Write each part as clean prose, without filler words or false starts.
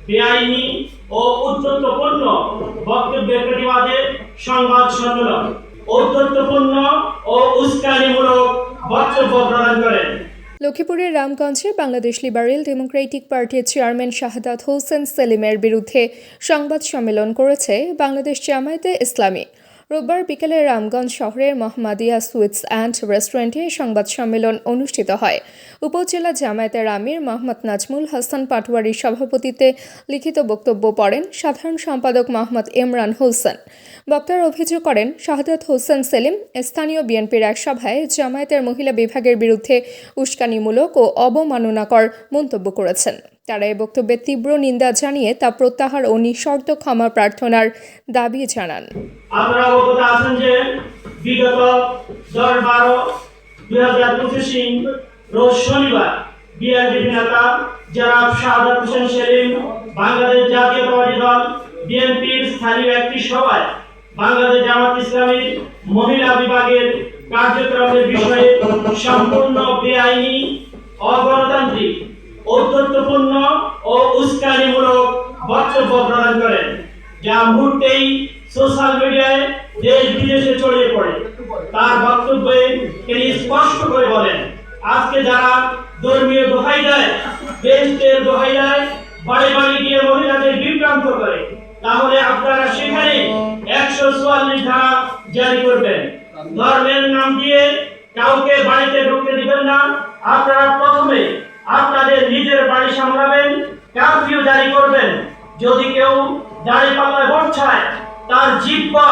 বেআইনি ও উদ্ধৃতপূর্ণ বক্তব্যের প্রতিবাদে সংবাদ সম্মেলন, উদ্ধৃতপূর্ণ ও উস্কানিমূলক বক্তব্য প্রদান করেন। লক্ষ্মীপুরের রামগঞ্জে বাংলাদেশ লিবারেল ডেমোক্রেটিক পার্টির চেয়ারম্যান শাহাদাত হোসেন সেলিমের বিরুদ্ধে সংবাদ সম্মেলন করেছে বাংলাদেশ জামায়াতে ইসলামী। রোববার বিকেলে রামগঞ্জ শহরের মোহাম্মদিয়া সুইটস অ্যান্ড রেস্টুরেন্টে সংবাদ সম্মেলন অনুষ্ঠিত হয়। উপজেলা জামায়াতের আমির মোহাম্মদ নাজমুল হাসান পাটোয়ারির সভাপতিত্বে লিখিত বক্তব্য পড়েন সাধারণ সম্পাদক মোহাম্মদ ইমরান হোসেন। বক্তারা অভিযোগ করেন, শাহাদাত হোসেন সেলিম স্থানীয় বিএনপির এক সভায় জামায়াতের মহিলা বিভাগের বিরুদ্ধে উস্কানিমূলক ও অবমাননাকর মন্তব্য করেছেন। তারা এই বক্তব্যের তীব্র নিন্দা জানিয়ে তা প্রত্যাহার ও নিঃশর্ত ক্ষমা প্রার্থনার দাবি জানান। আপনারা অবগত আছেন যে বিগত 10-12-2025 রোজ শনিবার বিএনপি নেতা জনাব শাহাদাত হোসেন সেলিম বাংলাদেশ জাতীয়তাবাদী দল বিএনপির স্থানীয় একটি সভায় বাংলাদেশ জামায়াত ইসলামীর মহিলা বিভাগের কার্যক্রমের বিষয়ে সম্পূর্ণ বেআইনি, অগণতান্ত্রিক, ঔদ্ধত্যপূর্ণ ও উস্কানিমূলক বক্তব্য প্রদান করেন, যা মুহূর্তেই সোশ্যাল মিডিয়ায় দেশ বিদেশে ছড়িয়ে পড়ে। তার বক্তব্যে তিনি স্পষ্ট করে বলেন, আজকে যারা ধর্মীয় দোহাই দেয়, বেহেশতের দোহাই দেয়, বাড়ি বাড়ি গিয়ে মহিলাদের বিভ্রান্ত করে, তাহলে আপনারা সেখানে 144 ধারা জারি করবেন। ধর্মের নাম দিয়ে কাউকে বাড়িতে ঢুকতে দিবেন না। আপনারা প্রথমে আপনাদের নিজের বাড়ি সামলাবেন, কারফিউ জারি করবেন। যদি কেউ দাঁড়িপাল্লায় ভোট চায়, তার জিহ্বা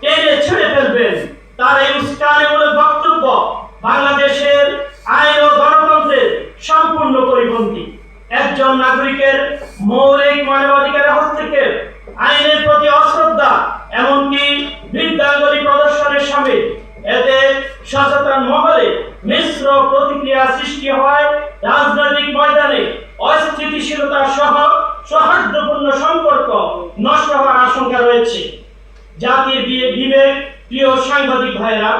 টেনে ছেড়ে ফেলবেন। তার এই উস্কানিমূলক বক্তব্য বাংলাদেশের আইন ও গণতন্ত্রের সম্পূর্ণ পরিপন্থী। একজন নাগরিকের মৌলিক মানবাধিকারের হস্তক্ষেপ, আইনের প্রতি অশ্রদ্ধা, এমনকি বৃদ্ধাঙ্গুলি প্রদর্শনের সামিল। এতে সচেতন মহলে মিশ্র প্রতিক্রিয়া সৃষ্টি হয়। রাজনৈতিক ময়দানে অস্থিতিশীলতা সহ সৌহার্দ্যপূর্ণ সম্পর্ক নষ্ট হওয়ার আশঙ্কা রয়েছে। জাতির বিবেক প্রিয় সাংবাদিক ভাইরা,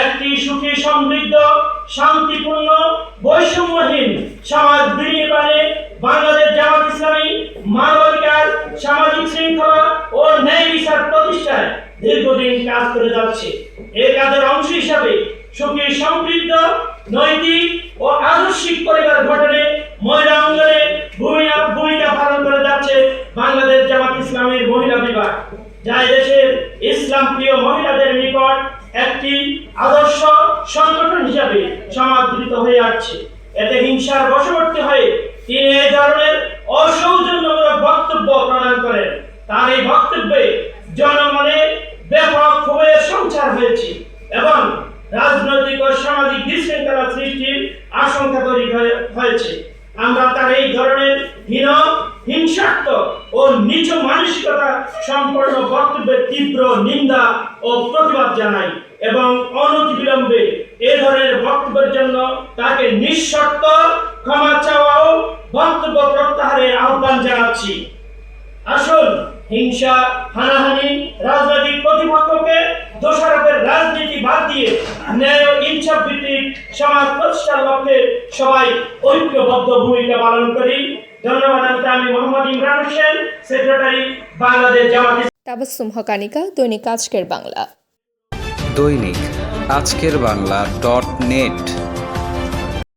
একটি সুখী, সমৃদ্ধ, শান্তিপূর্ণ, বৈষম্যহীন সমাজ বিনির্মাণে বাংলাদেশ জামায়াত ইসলামী মানবাধিকার, সামাজিক শৃঙ্খলা ও ন্যায় বিচার প্রতিষ্ঠায় দীর্ঘদিন কাজ করে যাচ্ছে। এই কাজের অংশ হিসাবে সুখী, সমৃদ্ধ, নৈতিক ও আদর্শিক পরিবার গঠনে মহিলা অঙ্গনে ভূমিকা পালন করে যাচ্ছে বাংলাদেশ জামায়াত ইসলামীর মহিলা বিভাগ, যা দেশের ইসলাম প্রিয় মহিলাদের নিকট একটি আদর্শ সংগঠন হিসাবে সমাদৃত হয়ে আসছে। এতে হিংসার বশবর্তী হয়ে তিনি এই ধরনের অসৌজন্যমূলক বক্তব্য প্রদান করেন। তার এই বক্তব্যে জনমনে ব্যাপক ক্ষোভের সঞ্চার হয়েছে এবং রাজনৈতিক ও সামাজিক বিশৃঙ্খলা সৃষ্টির আশঙ্কা তৈরি হয়েছে। আমরা তার এই ধরনের হিংসাত্মক ও নিচ মানসিকতা সম্পন্ন বক্তব্যের তীব্র নিন্দা ও প্রতিবাদ জানাই এবং অনতিবিলম্বে এ ধরনের বক্তব্যের জন্য তাকে নিঃশর্ত ক্ষমা চাওয়া ও বক্তব্য প্রত্যাহারের আহ্বান জানাচ্ছি। আসুন হিংসা, হানাহানি, রাজনৈতিক প্রতিপক্ষকে দোষারোপের রাজনীতি বাদ দিয়ে ন্যায় ও ইনসাফ ভিত্তিক সমাজ প্রতিষ্ঠার লক্ষ্যে সবাই ঐক্যবদ্ধ ভূমিকা পালন করি। ধন্যবাদ। আমি মোহাম্মদ ইমরান হোসেন, সেক্রেটারি, বাংলাদেশ জামায়াত। তাবাসসুম হকানিকা, দৈনিক আজকের বাংলা। দৈনিক আজকের বাংলা .net